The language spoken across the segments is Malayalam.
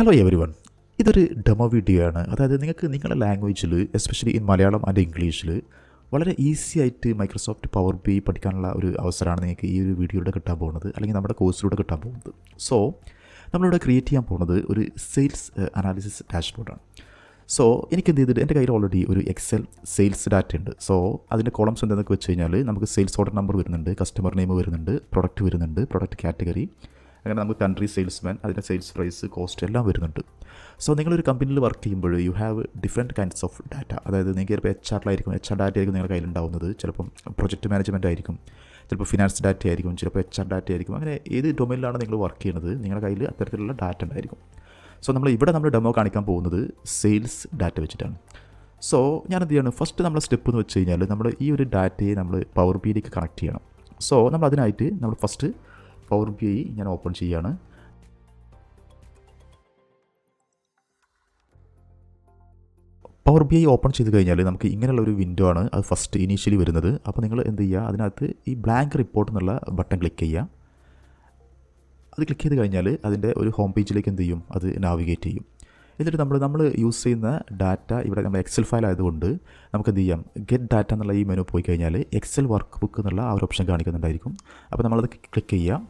ഹലോ എവരിവൺ, ഇതൊരു ഡെമോ വീഡിയോ ആണ്. അതായത് നിങ്ങൾക്ക് നിങ്ങളുടെ ലാംഗ്വേജിൽ, എസ്പെഷ്യലി ഇൻ മലയാളം ആൻഡ് ഇംഗ്ലീഷിൽ വളരെ ഈസി ആയിട്ട് മൈക്രോസോഫ്റ്റ് പവർ ബി പഠിക്കാനുള്ള ഒരു അവസരമാണ് നിങ്ങൾക്ക് ഈ ഒരു വീഡിയോയിലൂടെ കിട്ടാൻ പോകുന്നത്, അല്ലെങ്കിൽ നമ്മുടെ കോഴ്സിലൂടെ കിട്ടാൻ പോകുന്നത്. സോ നമ്മളിവിടെ ക്രിയേറ്റ് ചെയ്യാൻ പോകുന്നത് ഒരു സെയിൽസ് അനാലിസിസ് ഡാഷ്ബോർഡാണ്. സോ എനിക്ക് എന്ത് ചെയ്തിട്ട് എൻ്റെ കയ്യിൽ ഓൾറെഡി ഒരു എക്സൽ സെയിൽസ് ഡാറ്റ ഉണ്ട്. സോ അതിൻ്റെ കോളംസ് എന്തെന്നൊക്കെ വെച്ച് കഴിഞ്ഞാൽ നമുക്ക് സെയിൽസ് ഓർഡർ നമ്പർ വരുന്നുണ്ട്, കസ്റ്റമർ നെയിം വരുന്നുണ്ട്, പ്രൊഡക്റ്റ് വരുന്നുണ്ട്, പ്രൊഡക്റ്റ് കാറ്റഗറി, അങ്ങനെ നമുക്ക് കൺട്രി സെയിൽസ്മാൻ, അതിൻ്റെ സെയിൽസ് പ്രൈസ്, കോസ്റ്റ് എല്ലാം വരുന്നുണ്ട്. സോ നിങ്ങളൊരു കമ്പനിയിൽ വർക്ക് ചെയ്യുമ്പോൾ you have different kinds of data. അതായത് നിങ്ങൾക്ക് ചിലപ്പോൾ എച്ച് ആർ ഡാറ്റ ആയിരിക്കും നിങ്ങളുടെ കയ്യിലുണ്ടാവുന്നത്, ചിലപ്പം പ്രൊജക്റ്റ് മാനേജ്മെൻറ്റ് ആയിരിക്കും, ചിലപ്പോൾ ഫിനാൻസ് ഡാറ്റ ആയിരിക്കും, ചിലപ്പോൾ എച്ച് ആർ ഡാറ്റ ആയിരിക്കും. അങ്ങനെ ഏത് ഡൊമൈനിലാണ് നിങ്ങൾ വർക്ക് ചെയ്യുന്നത് നിങ്ങളുടെ കയ്യിൽ അത്തരത്തിലുള്ള ഡാറ്റ ഉണ്ടായിരിക്കും. സോ നമ്മൾ ഡെമോ കാണിക്കാൻ പോകുന്നത് സെയിൽസ് ഡാറ്റ വെച്ചിട്ടാണ്. സോ ഞാൻ എന്ത് ചെയ്യണം, ഫസ്റ്റ് നമ്മളെ സ്റ്റെപ്പ് എന്ന് വെച്ച് കഴിഞ്ഞാൽ നമ്മൾ ഈ ഒരു ഡാറ്റയെ നമ്മൾ പവർ ബിയിലേക്ക് കണക്ട് ചെയ്യണം. സോ നമ്മൾ അതിനായിട്ട് നമ്മൾ ഫസ്റ്റ് പവർ ബി ഐ ഞാൻ ഓപ്പൺ ചെയ്യുകയാണ്. പവർ ബി ഐ ഓപ്പൺ ചെയ്ത് കഴിഞ്ഞാൽ നമുക്ക് ഇങ്ങനെയുള്ള ഒരു വിൻഡോ ആണ് അത് ഫസ്റ്റ് ഇനീഷ്യലി വരുന്നത്. അപ്പോൾ നിങ്ങൾ എന്ത് ചെയ്യുക, അതിനകത്ത് ഈ ബ്ലാങ്ക് റിപ്പോർട്ട് എന്നുള്ള ബട്ടൺ ക്ലിക്ക് ചെയ്യുക. അത് ക്ലിക്ക് ചെയ്ത് കഴിഞ്ഞാൽ അതിൻ്റെ ഒരു ഹോം പേജിലേക്ക് എന്ത് ചെയ്യും, അത് നാവിഗേറ്റ് ചെയ്യും. എന്നിട്ട് നമ്മൾ യൂസ് ചെയ്യുന്ന ഡാറ്റ ഇവിടെ നമ്മൾ എക്സൽ ഫയൽ ആയതുകൊണ്ട് നമുക്ക് എന്ത് ചെയ്യാം, ഗെറ്റ് ഡാറ്റ എന്നുള്ള ഈ മെനു പോയി കഴിഞ്ഞാൽ എക്സൽ വർക്ക് ബുക്ക് എന്നുള്ള ആ ഒരു ഓപ്ഷൻ കാണിക്കുന്നുണ്ടായിരിക്കും. അപ്പോൾ നമ്മളത് ക്ലിക്ക് ചെയ്യുക.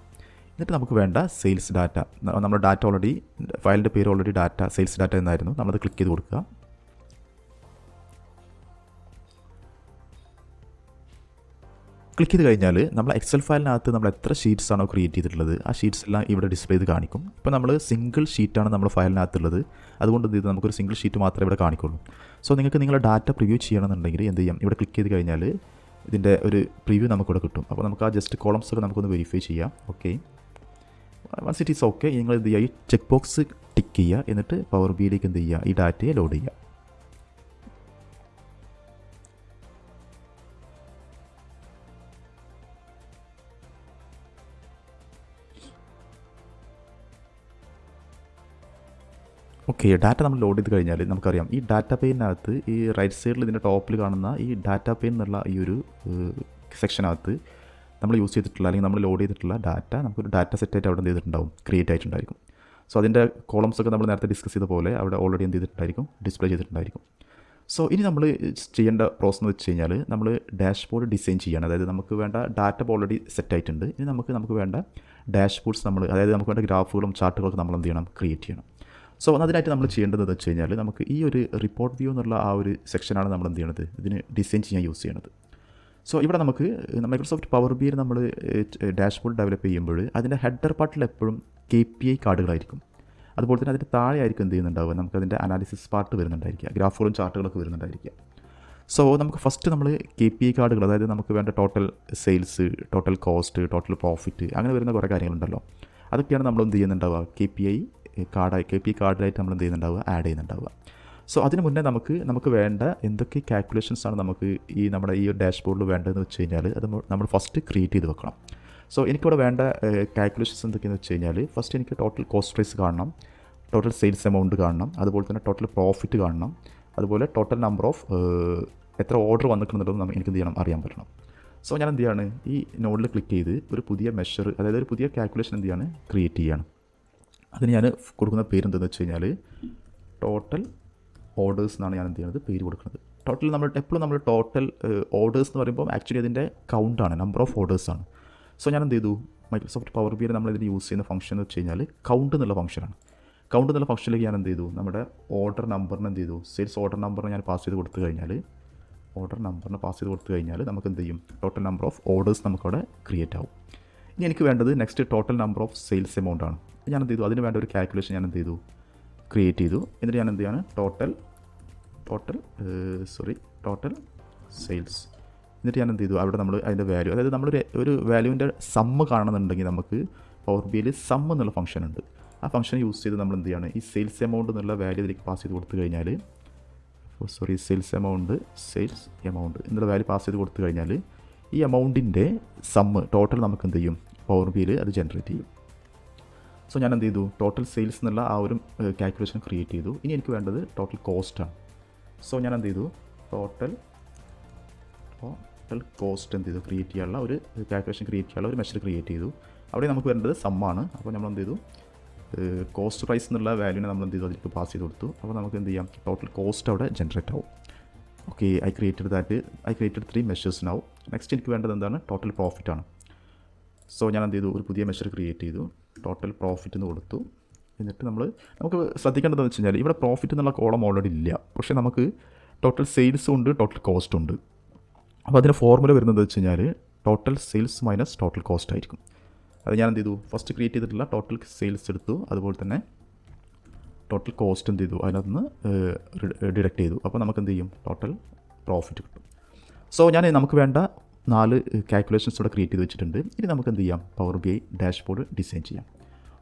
എന്നിട്ട് നമുക്ക് വേണ്ട സെയിൽസ് ഡാറ്റ, നമ്മുടെ ഡാറ്റ ഓൾറെഡി ഫയലിൻ്റെ പേര് ഓൾറെഡി ഡാറ്റ സെയിൽസ് ഡാറ്റ എന്നായിരുന്നു, നമ്മളത് ക്ലിക്ക് ചെയ്ത് കൊടുക്കുക. ക്ലിക്ക് ചെയ്ത് കഴിഞ്ഞാൽ നമ്മൾ എക്സൽ ഫയലിനകത്ത് നമ്മൾ എത്ര ഷീറ്റ്സ് ആണോ ക്രിയേറ്റ് ചെയ്തിട്ടുള്ളത് ആ ഷീറ്റ്സ് എല്ലാം ഇവിടെ ഡിസ്പ്ലേ ചെയ്ത് കാണിക്കും. ഇപ്പോൾ നമ്മൾ സിംഗിൾ ഷീറ്റാണ് നമ്മുടെ ഫയലിനകത്തുള്ളത്, അതുകൊണ്ട് എന്ത് ചെയ്ത് നമുക്കൊരു സിംഗിൾ ഷീറ്റ് മാത്രമേ ഇവിടെ കാണിക്കുള്ളൂ. സോ നിങ്ങൾക്ക് നിങ്ങളുടെ ഡാറ്റ പ്രിവ്യൂ ചെയ്യണമെന്നുണ്ടെങ്കിൽ എന്ത് ചെയ്യാം, ഇവിടെ ക്ലിക്ക് ചെയ്ത് കഴിഞ്ഞാൽ ഇതിൻ്റെ ഒരു പ്രിവ്യൂ നമുക്കിവിടെ കിട്ടും. അപ്പോൾ നമുക്ക് ആ ജസ്റ്റ് കോളംസ് ഒക്കെ നമുക്കൊന്ന് വെരിഫൈ ചെയ്യാം. Okay, once it is okay, നിങ്ങൾ എന്ത് ചെയ്യുക, ഈ ചെക്ക് ബോക്സ് ടിക്ക് ചെയ്യുക. എന്നിട്ട് പവർ ബിയിലേക്ക് എന്ത് ചെയ്യുക, ഈ ഡാറ്റയെ ലോഡ് ചെയ്യുക. ഓക്കെ, ഡാറ്റ നമ്മൾ ലോഡ് ചെയ്ത് കഴിഞ്ഞാൽ നമുക്കറിയാം ഈ ഡാറ്റ പെയിനകത്ത് ഈ റൈറ്റ് സൈഡിൽ ഇതിൻ്റെ ടോപ്പിൽ കാണുന്ന ഈ ഡാറ്റ പെയിൻ എന്നുള്ള ഈ ഒരു സെക്ഷനകത്ത് നമ്മൾ യൂസ് ചെയ്തിട്ടുള്ള അല്ലെങ്കിൽ നമ്മൾ ലോഡ് ചെയ്തിട്ടുള്ള ഡാറ്റ നമുക്കൊരു ഡാറ്റ സെറ്റായിട്ട് അവിടെ എന്ത് ചെയ്തിട്ടുണ്ടാവും, ക്രിയേറ്റ് ആയിട്ടുണ്ടായിരിക്കും. സോ അതിൻ്റെ കോളംസ് ഒക്കെ നമ്മൾ നേരത്തെ ഡിസ്കസ് ചെയ്ത പോലെ അവിടെ ഓൾറെഡി എന്ത് ചെയ്തിട്ടുണ്ടായിരിക്കും, ഡിസ്പ്ലേ ചെയ്തിട്ടുണ്ടായിരിക്കും. സോ ഇനി നമ്മൾ ചെയ്യേണ്ട പ്രോസസ് എന്ന് വെച്ച് കഴിഞ്ഞാൽ നമ്മൾ ഡാഷ്ബോർഡ് ഡിസൈൻ ചെയ്യണം. അതായത് നമുക്ക് വേണ്ട ഡാറ്റ ഓൾറെഡി സെറ്റ് ആയിട്ടുണ്ട്. ഇനി നമുക്ക് വേണ്ട ഡാഷ്ബോർഡ്സ് അതായത് നമുക്ക് വേണ്ട ഗ്രാഫുകളും ചാർട്ടുകളൊക്കെ നമ്മൾ എന്ത് ചെയ്യണം, ക്രിയേറ്റ് ചെയ്യണം. സോ അതിനായിട്ട് നമ്മൾ ചെയ്യേണ്ടത് എന്ന് വെച്ച് കഴിഞ്ഞാൽ നമുക്ക് ഈ ഒരു റിപ്പോർട്ട് വ്യൂ എന്നുള്ള ആ ഒരു സെക്ഷനാണ് നമ്മൾ എന്ത് ചെയ്യണത്, ഇതിന് ഡിസൈൻ ചെയ്യാൻ യൂസ് ചെയ്യണത്. സോ ഇവിടെ നമുക്ക് മൈക്രോസോഫ്റ്റ് പവർ ബിയിൽ നമ്മൾ ഡാഷ്ബോർഡ് ഡെവലപ്പ് ചെയ്യുമ്പോൾ അതിൻ്റെ ഹെഡർ പാർട്ടിൽ എപ്പോഴും KPI കാർഡുകളായിരിക്കും. അതുപോലെ തന്നെ അതിൻ്റെ താഴെ ആയിരിക്കും എന്ത് ചെയ്യുന്നുണ്ടാവുക, നമുക്ക് അതിൻ്റെ അനാലിസിസ് പാർട്ട് വരുന്നുണ്ടായിരിക്കുക, ഗ്രാഫുകളും ചാർട്ടുകളൊക്കെ വരുന്നുണ്ടായിരിക്കുക. സോ നമുക്ക് ഫസ്റ്റ് നമ്മൾ KPI കാർഡുകൾ, അതായത് നമുക്ക് വേണ്ട total sales, total cost, total profit, അങ്ങനെ വരുന്ന കുറേ കാര്യങ്ങളുണ്ടല്ലോ, അതൊക്കെയാണ് നമ്മൾ എന്ത് ചെയ്യുന്നുണ്ടാവുക, KPI കാർഡിലായിട്ട് നമ്മൾ എന്ത് ചെയ്യുന്നുണ്ടാവുക, ആഡ് ചെയ്യുന്നുണ്ടാവുക. സോ അതിന് മുന്നേ നമുക്ക് വേണ്ട എന്തൊക്കെ കാൽക്കുലേഷൻസാണ് നമുക്ക് നമ്മുടെ ഈ ഒരു ഡാഷ്ബോർഡിൽ വേണ്ടതെന്ന് വെച്ച് കഴിഞ്ഞാൽ അത് നമ്മൾ ഫസ്റ്റ് ക്രിയേറ്റ് ചെയ്ത് വെക്കണം. സോ എനിക്കിവിടെ വേണ്ട കാൽക്കുലേഷൻസ് എന്തൊക്കെയെന്ന് വെച്ച് കഴിഞ്ഞാൽ ഫസ്റ്റ് എനിക്ക് ടോട്ടൽ കോസ്റ്റ് പ്രൈസ് കാണണം, ടോട്ടൽ സെയിൽസ് എമൗണ്ട് കാണണം, അതുപോലെ തന്നെ ടോട്ടൽ പ്രോഫിറ്റ് കാണണം, അതുപോലെ ടോട്ടൽ നമ്പർ ഓഫ് എത്ര ഓർഡർ വന്നിട്ടുണ്ടെന്നുള്ളത് എനിക്ക് എന്ത് ചെയ്യണം, അറിയാൻ പറ്റണം. സോ ഞാൻ എന്ത് ചെയ്യാണ്, ഈ നോഡിൽ ക്ലിക്ക് ചെയ്ത് ഒരു പുതിയ മെഷർ, അതായത് ഒരു പുതിയ കാൽക്കുലേഷൻ എന്ത് ചെയ്യാണ്, ക്രിയേറ്റ് ചെയ്യാണ്. അതിന് ഞാൻ കൊടുക്കുന്ന പേര് എന്തെന്ന് വെച്ച് കഴിഞ്ഞാൽ ടോട്ടൽ ഓർഡേഴ്സ് എന്നാണ് ഞാൻ എന്ത് ചെയ്യുന്നത്, പേര് കൊടുക്കുന്നത്. എപ്പോഴും നമ്മൾ ടോട്ടൽ ഓർഡേഴ്സ് എന്ന് പറയുമ്പോൾ ആക്ച്വലി അതിൻ്റെ കൗണ്ടാണ്, നമ്പർ ഓഫ് ഓർഡേഴ്സാണ്. സോ ഞാൻ എന്ത് ചെയ്തു, മൈക്രോസോഫ്റ്റ് പവർ ബിയിൽ നമ്മളിതിന് യൂസ് ചെയ്യുന്ന ഫംഗ്ഷൻ എന്ന് വെച്ച് കഴിഞ്ഞാൽ കൗണ്ട് എന്നുള്ള ഫംഗ്ഷനാണ്. കൗണ്ട് എന്നുള്ള ഫംഗ്ഷനിലേക്ക് ഞാൻ എന്ത് ചെയ്തു, നമ്മുടെ ഓർഡർ നമ്പറിന് എന്ത് ചെയ്തു, സെയിൽസ് ഓർഡർ നമ്പറിന് ഞാൻ പാസ് ചെയ്ത് കൊടുത്തു കഴിഞ്ഞാൽ നമുക്ക് എന്ത് ചെയ്യും, ടോട്ടൽ നമ്പർ ഓഫ് ഓർഡേഴ്സ് നമുക്കവിടെ ക്രിയേറ്റ് ആവും. ഇനി എനിക്ക് വേണ്ടത് next total number of sales amount ആണ്. ഞാൻ എന്ത് ചെയ്തു, അതിന് വേണ്ട ഒരു കാൽക്കുലേഷൻ ഞാൻ എന്ത് ചെയ്തു, ക്രിയേറ്റ് ചെയ്തു. എന്നിട്ട് ഞാൻ എന്ത് ചെയ്യാണ്, ടോട്ടൽ സെയിൽസ്, എന്നിട്ട് ഞാൻ എന്ത് ചെയ്തു, അവിടെ നമ്മൾ അതിൻ്റെ വാല്യൂ, അതായത് ഒരു വാല്യൂവിൻ്റെ സമ്മ് കാണുന്നുണ്ടെങ്കിൽ നമുക്ക് പവർ ബിയിൽ സം എന്നുള്ള ഫംഗ്ഷൻ ഉണ്ട്. ആ ഫംഗ്ഷൻ യൂസ് ചെയ്ത് നമ്മൾ എന്ത് ചെയ്യാണ്, ഈ സെയിൽസ് എമൗണ്ട് എന്നുള്ള വാല്യൂ ഇതിലേക്ക് പാസ് ചെയ്ത് കൊടുത്തു കഴിഞ്ഞാൽ സെയിൽസ് എമൗണ്ട് എന്നുള്ള വാല്യൂ പാസ് ചെയ്ത് കൊടുത്തു കഴിഞ്ഞാൽ ഈ എമൗണ്ടിൻ്റെ സമ്മ് ടോട്ടൽ നമുക്ക് എന്ത് ചെയ്യും, പവർ ബിയിൽ അത് ജനറേറ്റ് ചെയ്യും. സോ ഞാൻ എന്ത് ചെയ്തു, ടോട്ടൽ സെയിൽസ് എന്നുള്ള ആ ഒരു കാൽക്കുലേഷൻ ക്രിയേറ്റ് ചെയ്തു. ഇനി എനിക്ക് വേണ്ടത് ടോട്ടൽ കോസ്റ്റാണ്. സോ ഞാൻ എന്ത് ചെയ്തു, ടോട്ടൽ കോസ്റ്റ് എന്ത് ചെയ്തു, ക്രിയേറ്റ് ചെയ്യാനുള്ള ഒരു കാൽക്കുലേഷൻ, ക്രിയേറ്റ് ചെയ്യാനുള്ള ഒരു മെഷർ ക്രിയേറ്റ് ചെയ്തു. അവിടെ നമുക്ക് വേണ്ടത് സമ്മാണ്. അപ്പോൾ നമ്മൾ എന്ത് ചെയ്തു, കോസ്റ്റ് പ്രൈസ് എന്നുള്ള വാല്യൂനെ നമ്മൾ എന്ത് ചെയ്തു അതിലേക്ക് പാസ് ചെയ്ത് കൊടുത്തു. അപ്പോൾ നമുക്ക് എന്ത് ചെയ്യാം, ടോട്ടൽ കോസ്റ്റ് അവിടെ ജനറേറ്റ് ആവും. Okay, I created 3 measures now. Next എനിക്ക് വേണ്ടത് എന്താണ്, ടോട്ടൽ പ്രോഫിറ്റ് ആണ്. സോ ഞാൻ എന്ത് ചെയ്തു, ഒരു പുതിയ മെഷർ ക്രിയേറ്റ് ചെയ്തു, ടോട്ടൽ പ്രോഫിറ്റ് എന്ന് കൊടുത്തു. എന്നിട്ട് നമുക്ക് ശ്രദ്ധിക്കേണ്ടതെന്ന് വെച്ച് കഴിഞ്ഞാൽ ഇവിടെ പ്രോഫിറ്റ് എന്നുള്ള കോളം ഓൾറെഡി ഇല്ല, പക്ഷേ നമുക്ക് ടോട്ടൽ സെയിൽസും ഉണ്ട്, ടോട്ടൽ കോസ്റ്റും ഉണ്ട്. അപ്പോൾ അതിൻ്റെ ഫോർമുല വരുന്നത് വെച്ച് കഴിഞ്ഞാൽ total sales minus total cost ആയിരിക്കും. അത് ഞാൻ എന്ത് ചെയ്തു, ഫസ്റ്റ് ക്രിയേറ്റ് ചെയ്തിട്ടുള്ള ടോട്ടൽ സെയിൽസ് എടുത്തു, അതുപോലെ തന്നെ ടോട്ടൽ കോസ്റ്റ് എന്ത് ചെയ്തു അതിനകത്ത് നിന്ന് ഡിഡക്റ്റ് ചെയ്തു. അപ്പോൾ നമുക്ക് എന്ത് ചെയ്യും, ടോട്ടൽ പ്രോഫിറ്റ് കിട്ടും. സോ നമുക്ക് വേണ്ട 4 കാൽക്കുലേഷൻസ് ഇവിടെ ക്രിയേറ്റ് ചെയ്ത് വെച്ചിട്ടുണ്ട്. ഇനി നമുക്ക് എന്ത് ചെയ്യാം, power B I dashboard design ചെയ്യാം.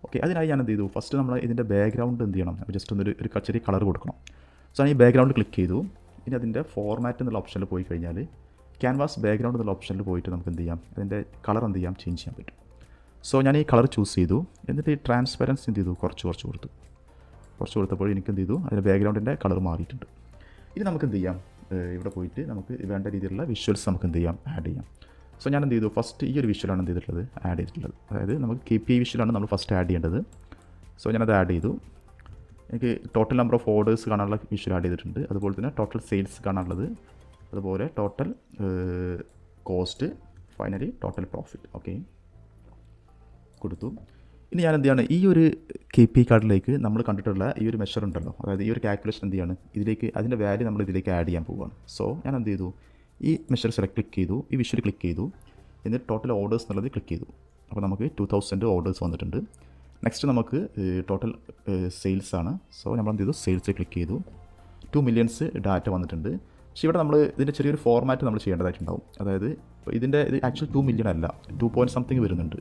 ഓക്കെ, അതിനായി ഞാൻ എന്ത് ചെയ്തു, ഫസ്റ്റ് നമ്മൾ ഇതിൻ്റെ ബാക്ക്ഗ്രൗണ്ട് എന്ത് ചെയ്യണം, ജസ്റ്റ് ഒരു ചെറിയ കളർ കൊടുക്കണം. സോ ഞാൻ ഈ ബാക്ക്ഗ്രൗണ്ട് ക്ലിക്ക് ചെയ്തു. ഇനി അതിൻ്റെ ഫോർമാറ്റ് എന്നുള്ള ഓപ്ഷനിൽ പോയി കഴിഞ്ഞാൽ ക്യാൻവാസ് ബാക്ക്ഗ്രൗണ്ട് എന്നുള്ള ഓപ്ഷനിൽ പോയിട്ട് നമുക്ക് എന്ത് ചെയ്യാം, അതിൻ്റെ കളർ എന്ത് ചെയ്യാം, ചേഞ്ച് ചെയ്യാൻ പറ്റും. സോ ഞാൻ ഈ കളർ ചൂസ് ചെയ്തു. എന്നിട്ട് ഈ ട്രാൻസ്പെറൻസി എന്ത് ചെയ്തു, കുറച്ച് കൊടുത്തപ്പോൾ എനിക്ക് എന്ത് ചെയ്തു, അതിൻ്റെ ബാക്ക്ഗ്രൗണ്ടിൻ്റെ കളർ മാറിയിട്ടുണ്ട്. ഇനി നമുക്ക് എന്ത് ചെയ്യാം, ഇവിടെ പോയിട്ട് നമുക്ക് വേണ്ട രീതിയിലുള്ള വിഷ്വൽസ് നമുക്ക് എന്ത് ചെയ്യാം, ആഡ് ചെയ്യാം. സോ ഞാൻ എന്ത് ചെയ്തു, ഫസ്റ്റ് ഈ ഒരു വിഷ്വലാണ് എന്ത് ചെയ്തിട്ടുള്ളത്, ആഡ് ചെയ്തിട്ടുള്ളത്. അതായത് നമുക്ക് KPI വിഷ്വലാണ് നമ്മൾ ഫസ്റ്റ് ആഡ് ചെയ്യേണ്ടത്. സോ ഞാനത് ആഡ് ചെയ്തു. എനിക്ക് ടോട്ടൽ നമ്പർ ഓഫ് ഓർഡേഴ്സ് കാണാനുള്ള വിഷ്വൽ ആഡ് ചെയ്തിട്ടുണ്ട്. അതുപോലെ തന്നെ ടോട്ടൽ സെയിൽസ് കാണാനുള്ളത്, അതുപോലെ total cost, finally total profit. Okay, കൊടുത്തു. ഇനി ഞാൻ എന്ത് ചെയ്യാണ്, ഈ ഒരു KPI കാർഡിലേക്ക് നമ്മൾ കണ്ടിട്ടുള്ള ഈ ഒരു മെഷർ ഉണ്ടല്ലോ, അതായത് ഈ ഒരു കാൽക്കുലേഷൻ എന്ത് ചെയ്യാണ്, ഇതിലേക്ക് അതിൻ്റെ വാല്യൂ നമ്മൾ ഇതിലേക്ക് ആഡ് ചെയ്യാൻ പോവുകയാണ്. സോ ഞാൻ എന്ത് ചെയ്തു, ഈ മെഷർ ക്ലിക്ക് ചെയ്തു, ഈ വിഷ്വൽ ക്ലിക്ക് ചെയ്തു, എന്നിട്ട് ടോട്ടൽ ഓർഡേഴ്സ് എന്നുള്ളത് ക്ലിക്ക് ചെയ്തു. അപ്പോൾ നമുക്ക് 2000 ഓർഡേഴ്സ് വന്നിട്ടുണ്ട്. നെക്സ്റ്റ് നമുക്ക് ടോട്ടൽ സെയിൽസ് ആണ്. സോ നമ്മൾ എന്ത് ചെയ്തു, സെയിൽസ് ക്ലിക്ക് ചെയ്തു, 2 മില്യൺസ് ഡാറ്റ വന്നിട്ടുണ്ട്. പക്ഷേ ഇവിടെ നമ്മൾ ഇതിൻ്റെ ചെറിയൊരു ഫോർമാറ്റ് നമ്മൾ ചെയ്യേണ്ടതായിട്ടുണ്ടാവും. അതായത് ഇത് ആക്ച്വലി 2 മില്യൺ അല്ല, 2 വരുന്നുണ്ട്.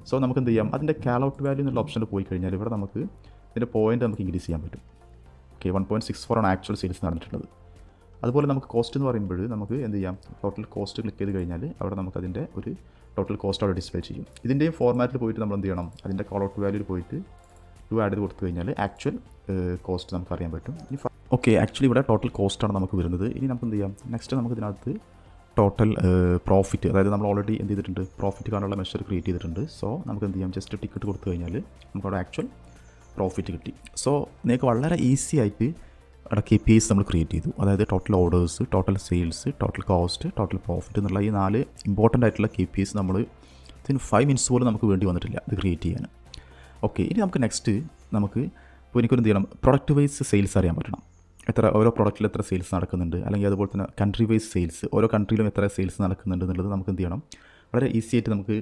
സോ നമുക്ക് എന്ത് ചെയ്യാം, അതിൻ്റെ കാലൗട്ട് വാല്യൂ എന്നുള്ള ഓപ്ഷനിൽ പോയി കഴിഞ്ഞാൽ ഇവിടെ നമുക്ക് ഇതിൻ്റെ പോയിൻ്റ് നമുക്ക് ഇൻക്രീസ് ചെയ്യാൻ പറ്റും. ഓക്കെ, 1.64 ആണ് ആക്ച്വൽ സെയിൽസ് നടന്നിട്ടുള്ളത്. അതുപോലെ നമുക്ക് കോസ്റ്റ് എന്ന് പറയുമ്പോൾ നമുക്ക് എന്ത് ചെയ്യാം, ടോട്ടൽ കോസ്റ്റ് ക്ലിക്ക് ചെയ്ത് കഴിഞ്ഞാൽ അവിടെ നമുക്ക് അതിൻ്റെ ഒരു ടോട്ടൽ കോസ്റ്റ് അവിടെ ഡിസ്പ്ലേ ചെയ്യും. ഇതിൻ്റെയും ഫോർമാറ്റിൽ പോയിട്ട് നമ്മൾ എന്ത് ചെയ്യണം, അതിൻ്റെ കാലൗട്ട് വാല്യൂയിൽ പോയിട്ട് 2 ആഡ് ചെയ്ത് കൊടുത്തു കഴിഞ്ഞാൽ ആക്ച്വൽ കോസ്റ്റ് നമുക്ക് അറിയാൻ പറ്റും. ഇനി ഓക്കെ, ആക്ച്വലി ഇവിടെ ടോട്ടൽ കോസ്റ്റാണ് നമുക്ക് വരുന്നത്. ഇനി നമുക്ക് എന്ത് ചെയ്യാം, നെക്സ്റ്റ് നമുക്ക് ഇതിനകത്ത് ടോട്ടൽ പ്രോഫിറ്റ്, അതായത് നമ്മൾ ഓൾറെഡി എന്ത് ചെയ്തിട്ടുണ്ട്, പ്രോഫിറ്റ് കാണാനുള്ള മെഷർ ക്രിയേറ്റ് ചെയ്തിട്ടുണ്ട്. സോ നമുക്ക് എന്ത് ചെയ്യാം, ജസ്റ്റ് ടിക്കറ്റ് കൊടുത്തു കഴിഞ്ഞാൽ നമുക്കവിടെ ആക്ച്വൽ പ്രോഫിറ്റ് കിട്ടി. സോ നിങ്ങൾക്ക് വളരെ ഈസി ആയിട്ട് അവിടെ KPIs നമ്മൾ ക്രിയേറ്റ് ചെയ്തു. അതായത് total orders, total sales, total cost, total profit എന്നുള്ള ഈ 4 ഇമ്പോർട്ടൻ്റ് ആയിട്ടുള്ള KPIs നമ്മൾ 5 മിനിറ്റ്സ് പോലും നമുക്ക് വേണ്ടി വന്നിട്ടില്ല ഇത് ക്രിയേറ്റ് ചെയ്യാൻ. ഓക്കെ, ഇനി നമുക്ക് നെക്സ്റ്റ് ഇപ്പോൾ എനിക്കൊരു എന്ത് ചെയ്യണം, പ്രൊഡക്റ്റ് വൈസ് സെയിൽസ് അറിയാൻ പറ്റണം. ഓരോ പ്രൊഡക്റ്റിൽ എത്ര സെയിൽസ് നടക്കുന്നുണ്ട്, അല്ലെങ്കിൽ അതുപോലെ തന്നെ കൺട്രി വൈസ് സെയിൽസ്, ഓരോ കൺട്രിയിലും എത്ര സെയിൽസ് നടക്കുന്നുണ്ട് എന്നുള്ളത് നമുക്ക് എന്ത് ചെയ്യണം, വളരെ ഈസി ആയിട്ട് നമുക്ക്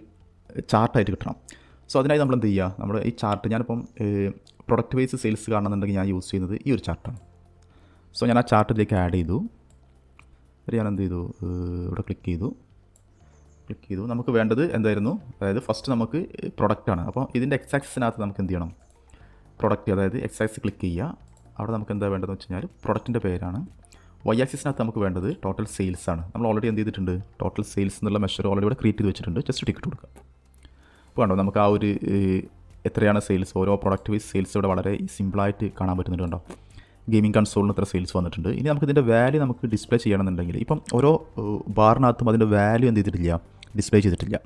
ചാർട്ടായിട്ട് കിട്ടണം. സോ അതിനായി നമ്മൾ എന്ത് ചെയ്യുക, നമ്മൾ ഈ ചാർട്ട്, ഞാനിപ്പം പ്രൊഡക്റ്റ് വൈസ് സെയിൽസ് കാണുന്നുണ്ടെങ്കിൽ ഞാൻ യൂസ് ചെയ്യുന്നത് ഈ ഒരു ചാർട്ടാണ്. സോ ഞാൻ ആ ചാർട്ടിലേക്ക് ആഡ് ചെയ്തു. ഞാൻ എന്ത് ചെയ്തു, ഇവിടെ ക്ലിക്ക് ചെയ്തു. നമുക്ക് വേണ്ടത് എന്തായിരുന്നു, അതായത് ഫസ്റ്റ് നമുക്ക് പ്രൊഡക്റ്റാണ്. അപ്പോൾ ഇതിൻ്റെ എക്സ് ആക്സിസിനകത്ത് നമുക്ക് എന്ത് ചെയ്യണം, പ്രൊഡക്റ്റ്, അതായത് എക്സ് ആക്സിസ് ക്ലിക്ക് ചെയ്യുക. അവിടെ നമുക്ക് എന്താ വേണ്ടതെന്ന് വെച്ച് കഴിഞ്ഞാൽ പ്രൊഡക്റ്റിൻ്റെ പേരാണ്. വൈ ആക്സിസിനകത്ത് നമുക്ക് വേണ്ടത് ടോട്ടൽ സെയിൽസ് ആണ്. നമ്മൾ ഓൾറെഡി എന്ത് ചെയ്തിട്ടുണ്ട്, ടോട്ടൽ സെയിൽസ് എന്നുള്ള മെഷർ ഓൾറെഡി ഇവിടെ ക്രിയേറ്റ് ചെയ്ത് വെച്ചിട്ടുണ്ട്. ജസ്റ്റ് ടിക്കറ്റ് കൊടുക്കുക. അപ്പോൾ കണ്ടോ, നമുക്ക് ആ ഒരു എത്രയാണ് സെയിൽസ്, ഓരോ പ്രൊഡക്റ്റ് വൈസ് സെയിൽസ് ഇവിടെ വളരെ സിമ്പിളായിട്ട് കാണാൻ പറ്റുന്നുണ്ട്. കണ്ടോ, ഗെയിമിംഗ് കൺസോളിന് എത്ര സെയിൽസ് വന്നിട്ടുണ്ട്. ഇനി നമുക്ക് ഇതിൻ്റെ വാല്യൂ നമുക്ക് ഡിസ്പ്ലേ ചെയ്യണമെന്നുണ്ടെങ്കിൽ ഇപ്പം ഓരോ ബാറിനകത്തും അതിൻ്റെ വാല്യൂ എന്ത് ചെയ്തിട്ടില്ല, ഡിസ്പ്ലേ ചെയ്തിട്ടില്ല.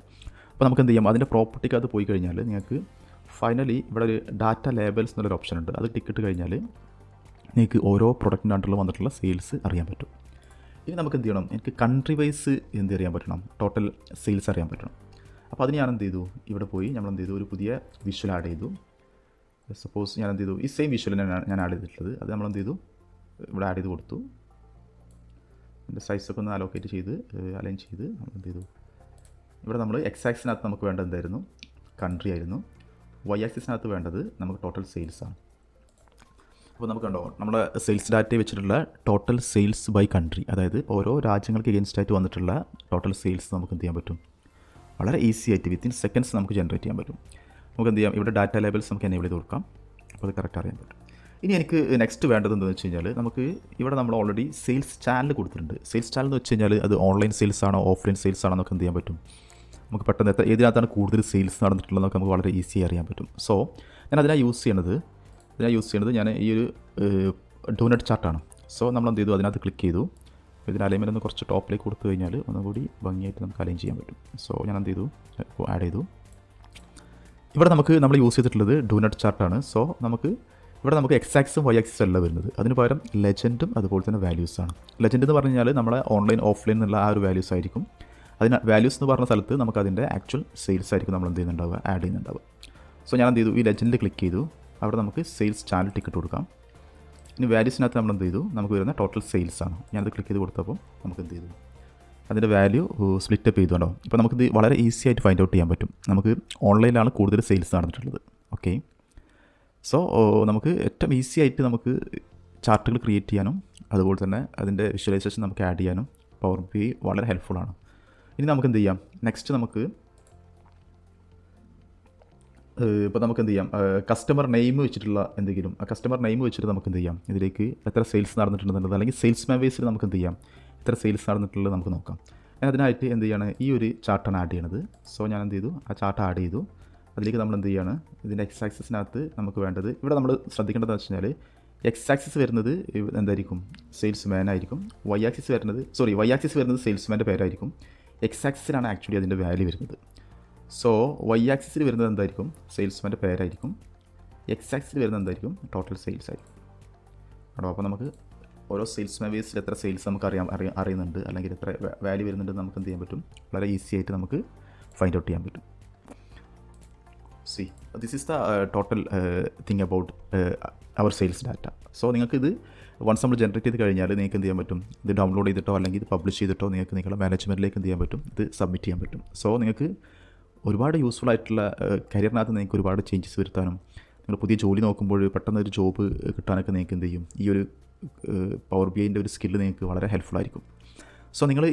അപ്പോൾ നമുക്ക് എന്ത് ചെയ്യാം, അതിൻ്റെ പ്രോപ്പർട്ടിക്കകത്ത് പോയി കഴിഞ്ഞാൽ നിങ്ങൾക്ക് ഫൈനലി ഇവിടെ ഒരു ഡാറ്റ ലേബൽസ് എന്നുള്ളൊരു ഓപ്ഷൻ ഉണ്ട്. അത് ടിക്കറ്റ് കഴിഞ്ഞാൽ നിങ്ങൾക്ക് ഓരോ പ്രൊഡക്റ്റിൻ്റെ അണ്ടറിൽ വന്നിട്ടുള്ള സെയിൽസ് അറിയാൻ പറ്റും. ഇനി നമുക്ക് എന്ത് ചെയ്യണം, എനിക്ക് കൺട്രി വൈസ് എന്ത് അറിയാൻ പറ്റണം, ടോട്ടൽ സെയിൽസ് അറിയാൻ പറ്റണം. അപ്പോൾ അതിന് ഞാൻ എന്ത് ചെയ്തു, ഇവിടെ പോയി നമ്മൾ എന്ത് ചെയ്തു, ഒരു പുതിയ വിഷ്വൽ ആഡ് ചെയ്തു. സപ്പോസ് ഞാൻ എന്ത് ചെയ്തു, ഈ സെയിം വിഷ്വൽ ഞാൻ ആഡ് ചെയ്തിട്ടുള്ളത്, അത് നമ്മൾ എന്ത് ചെയ്തു, ഇവിടെ ആഡ് ചെയ്ത് കൊടുത്തു. അതിൻ്റെ സൈസൊക്കെ ഒന്ന് അലോക്കേറ്റ് ചെയ്ത് അലൈൻ ചെയ്ത് നമ്മൾ എന്ത് ചെയ്തു, ഇവിടെ നമ്മൾ എക്സ് ആക്സിനകത്ത് നമുക്ക് വേണ്ടത് എന്തായിരുന്നു, കൺട്രി ആയിരുന്നു. വൈ ആക്സിസിനകത്ത് വേണ്ടത് നമുക്ക് ടോട്ടൽ സെയിൽസ് ആണ്. അപ്പോൾ നമുക്ക് കണ്ടോ, നമ്മുടെ സെയിൽസ് ഡാറ്റ വെച്ചിട്ടുള്ള ടോട്ടൽ സെയിൽസ് ബൈ കൺട്രി, അതായത് ഓരോ രാജ്യങ്ങൾക്ക് എഗെയിൻസ്റ്റ് ആയിട്ട് വന്നിട്ടുള്ള ടോട്ടൽ സെയിൽസ് നമുക്ക് എന്ത് ചെയ്യാൻ പറ്റും, വളരെ ഈസി ആയിട്ട് വിത്തിൻ സെക്കൻഡ്സ് നമുക്ക് ജനറേറ്റ് ചെയ്യാൻ പറ്റും. നമുക്ക് എന്ത് ചെയ്യാം, ഇവിടെ ഡാറ്റ ലേബൽസ് നമുക്ക് എനേബിൾ ചെയ്ത് കൊടുക്കാം. അപ്പോൾ അത് കറക്റ്റ് അറിയാൻ പറ്റും. ഇനി എനിക്ക് നെക്സ്റ്റ് വേണ്ടത് എന്താണെന്ന് വെച്ച് കഴിഞ്ഞാൽ, നമുക്ക് ഇവിടെ നമ്മൾ ഓൾറെഡി സെയിൽസ് ചാനൽ കൊടുത്തിട്ടുണ്ട്. സെയിൽസ് ചാനൽ എന്ന് വെച്ച് കഴിഞ്ഞാൽ അത് ഓൺലൈൻ സെയിൽസ് ആണോ ഓഫ്ലൈൻ സെയിൽസ് ആണോ എന്നൊക്കെ എന്ത് ചെയ്യാൻ പറ്റും, നമുക്ക് പെട്ടെന്ന് ഏതിനകത്താണ് കൂടുതൽ സെയിൽസ് നടന്നിട്ടുള്ളതെന്നൊക്കെ നമുക്ക് വളരെ ഈസി അറിയാൻ പറ്റും. സോ ഞാൻ അതിനായി യൂസ് ചെയ്യുന്നത് ഞാൻ ഈ ഒരു ഡോനറ്റ് ചാർട്ടാണ്. സോ നമ്മൾ എന്ത് ചെയ്തു, അതിനകത്ത് ക്ലിക്ക് ചെയ്തു. ഇതിന് അലൈൻമെൻറ്റ് ഒന്ന് കുറച്ച് ടോപ്പിലേക്ക് കൊടുത്തു കഴിഞ്ഞാൽ ഒന്നുകൂടി ഭംഗിയായിട്ട് നമുക്ക് അലൈൻ ചെയ്യാൻ പറ്റും. സോ ഞാൻ എന്ത് ചെയ്തു, ആഡ് ചെയ്തു. ഇവിടെ നമ്മൾ യൂസ് ചെയ്തിട്ടുള്ളത് ഡു നോട്ട് ചാർട്ടാണ്. സോ ഇവിടെ നമുക്ക് എക്സ് ആക്സും വൈ ആക്സും അല്ല വരുന്നത്. അതിന് പകരം ലെജൻഡും അതുപോലെ തന്നെ വാല്യൂസാണ്. ലെജൻഡ് എന്ന് പറഞ്ഞു കഴിഞ്ഞാൽ നമ്മളെ ഓൺലൈൻ ഓഫ്ലൈൻ എന്നുള്ള ആ ഒരു വാല്യൂസ് ആയിരിക്കും. അതിന് വാല്യൂസ് എന്ന് പറഞ്ഞ സ്ഥലത്ത് നമുക്ക് അതിൻ്റെ ആക്ച്വൽ സെയിൽസ് ആയിരിക്കും നമ്മൾ എന്ത് ചെയ്യുന്നുണ്ടാവുക, ആഡ് ചെയ്യുന്നുണ്ടാവുക. സോ ഞാൻ എന്ത് ചെയ്തു, ഈ ലെജൻഡിൽ ക്ലിക്ക് ചെയ്തു. അവിടെ നമുക്ക് സെയിൽസ് ചാനൽ ടിക്കറ്റ് കൊടുക്കാം. ഇനി വാല്യൂസിനകത്ത് നമ്മൾ എന്ത് ചെയ്തു, നമുക്ക് വരുന്ന ടോട്ടൽ സെയിൽസ് ആണ്. ഞാനത് ക്ലിക്ക് ചെയ്ത് കൊടുത്തപ്പോൾ നമുക്ക് എന്ത് ചെയ്തു, അതിൻ്റെ വാല്യൂ സ്പ്ലിറ്റ് അപ്പ് ചെയ്തുകൊണ്ടോ. ഇപ്പോൾ നമുക്കിത് വളരെ ഈസി ആയിട്ട് ഫൈൻഡ് ഔട്ട് ചെയ്യാൻ പറ്റും. നമുക്ക് ഓൺലൈനിലാണ് കൂടുതൽ സെയിൽസ് നടന്നിട്ടുള്ളത്. ഓക്കെ, സോ നമുക്ക് ഏറ്റവും ഈസി ആയിട്ട് നമുക്ക് ചാർട്ടുകൾ ക്രിയേറ്റ് ചെയ്യാനും അതുപോലെ തന്നെ അതിൻ്റെ വിഷ്വലൈസേഷൻ നമുക്ക് ആഡ് ചെയ്യാനും പവർ BI വളരെ ഹെൽപ്ഫുള്ളാണ്. ഇനി നമുക്ക് എന്ത് ചെയ്യാം, നെക്സ്റ്റ് നമുക്ക് ഇപ്പോൾ നമുക്ക് എന്ത് ചെയ്യാം, കസ്റ്റമർ നെയിം വെച്ചിട്ടുള്ള എന്തെങ്കിലും കസ്റ്റമർ നെയിം വെച്ചിട്ട് നമുക്ക് എന്ത് ചെയ്യാം, ഇതിലേക്ക് എത്ര സെയിൽസ് നടന്നിട്ടുണ്ടെന്നുള്ളത്, അല്ലെങ്കിൽ സെയിൽസ് മാൻ ബേസിൽ നമുക്ക് എന്ത് ചെയ്യാം, എത്ര സെയിൽസ് നടന്നിട്ടുള്ളത് നമുക്ക് നോക്കാം. ഞാൻ അതിനായിട്ട് എന്ത് ചെയ്യാണ്, ഈ ഒരു ചാർട്ടാണ് ആഡ് ചെയ്യണത്. സോ ഞാൻ എന്ത് ചെയ്തു, ആ ചാർട്ട് ആഡ് ചെയ്തു. അതിലേക്ക് നമ്മൾ എന്ത് ചെയ്യാണ്, ഇതിൻ്റെ എക്സ് ആക്സിസിനകത്ത് നമുക്ക് വേണ്ടത്, ഇവിടെ നമ്മൾ ശ്രദ്ധിക്കേണ്ടതെന്ന് വെച്ച് കഴിഞ്ഞാൽ എക്സ് ആക്സിസ് വരുന്നത് എന്തായിരിക്കും, സെയിൽസ് മാൻ ആയിരിക്കും. വൈ ആക്സിസ് വരുന്നത് സെയിൽസ് മാൻ്റെ പേരായിരിക്കും. എക്സ് ആക്സിസിലാണ് ആക്ച്വലി അതിൻ്റെ വാല്യൂ വരുന്നത്. സോ വൈ ആക്സിസിൽ വരുന്നത് എന്തായിരിക്കും, സെയിൽസ്മാൻ്റെ പേരായിരിക്കും. എക്സ് ആക്സിൽ വരുന്നത് എന്തായിരിക്കും, ടോട്ടൽ സെയിൽസ് ആയിരിക്കും. കേട്ടോ, അപ്പോൾ നമുക്ക് ഓരോ സെയിൽസ്മാൻ ബേസിൽ എത്ര സെയിൽസ് നമുക്ക് അറിയുന്നുണ്ട്, അല്ലെങ്കിൽ എത്ര വാല്യൂ വരുന്നുണ്ടെന്ന് നമുക്ക് എന്ത് ചെയ്യാൻ പറ്റും, വളരെ ഈസി ആയിട്ട് നമുക്ക് ഫൈൻഡ് ഔട്ട് ചെയ്യാൻ പറ്റും. This is the total thing about our sales data. So നിങ്ങൾക്കിത് വൺസ് നമ്മൾ ജനറേറ്റ് ചെയ്ത് കഴിഞ്ഞാൽ നിങ്ങൾക്ക് എന്ത് ചെയ്യാൻ പറ്റും, ഇത് ഡൗൺലോഡ് ചെയ്തിട്ടോ അല്ലെങ്കിൽ ഇത് പബ്ലിഷ് ചെയ്തിട്ടോ നിങ്ങൾക്ക് നിങ്ങളുടെ മാനേജ്മെൻറ്റിലേക്ക് എന്ത് ചെയ്യാൻ പറ്റും, ഇത് സബ്മിറ്റ് ചെയ്യാൻ പറ്റും. സോ നിങ്ങൾക്ക് ഒരുപാട് യൂസ്ഫുൾ ആയിട്ടുള്ള കരിയറിനകത്ത് നിങ്ങൾക്ക് ഒരുപാട് ചേഞ്ചസ് വരുത്താനും, നിങ്ങൾ പുതിയ ജോലി നോക്കുമ്പോൾ പെട്ടെന്ന് ഒരു ജോബ് കിട്ടാനൊക്കെ നിങ്ങൾക്ക് എന്ത് ചെയ്യും, ഈ ഒരു പവർ BIൻ്റെ ഒരു സ്കില്ല് നിങ്ങൾക്ക് വളരെ ഹെൽപ്ഫുൾ ആയിരിക്കും. സോ നിങ്ങൾ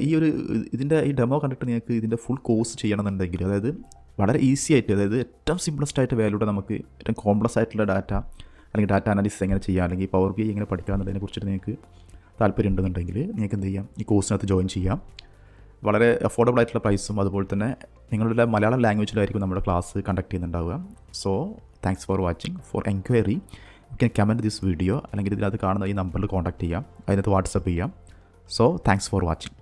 ഇതിൻ്റെ ഈ ഡെമോ കണ്ടിട്ട് നിങ്ങൾക്ക് ഇതിൻ്റെ ഫുൾ കോഴ്സ് ചെയ്യണമെന്നുണ്ടെങ്കിൽ, അതായത് വളരെ ഈസി ആയിട്ട്, അതായത് ഏറ്റവും സിംപ്ലസ്റ്റ് ആയിട്ട് വാല്യൂടെ നമുക്ക് ഏറ്റവും കോംപ്ലക്സ് ആയിട്ടുള്ള ഡാറ്റ അല്ലെങ്കിൽ ഡാറ്റ അനാലിസിസ് എങ്ങനെ ചെയ്യാം, അല്ലെങ്കിൽ പവർ BI എങ്ങനെ പഠിക്കാം എന്നുള്ളതിനെ കുറിച്ചിട്ട് നിങ്ങൾക്ക് താല്പര്യം ഉണ്ടെന്നുണ്ടെങ്കിൽ നിങ്ങൾക്ക് എന്ത് ചെയ്യാം, ഈ കോഴ്സിനകത്ത് ജോയിൻ ചെയ്യാം. വളരെ അഫോർഡബിൾ ആയിട്ടുള്ള പ്രൈസും അതുപോലെ തന്നെ നിങ്ങളുടെ മലയാളം ലാംഗ്വേജിലായിരിക്കും നമ്മുടെ ക്ലാസ് കണ്ടക്ട് ചെയ്യുന്നുണ്ടാവുക. So thanks for watching. For enquiry you can comment this video, അല്ലെങ്കിൽ ഇതിനകത്ത് കാണുന്ന ഈ നമ്പറിൽ കോൺടാക്ട് ചെയ്യാം, അതിനകത്ത് വാട്സപ്പ് ചെയ്യാം. So thanks for watching.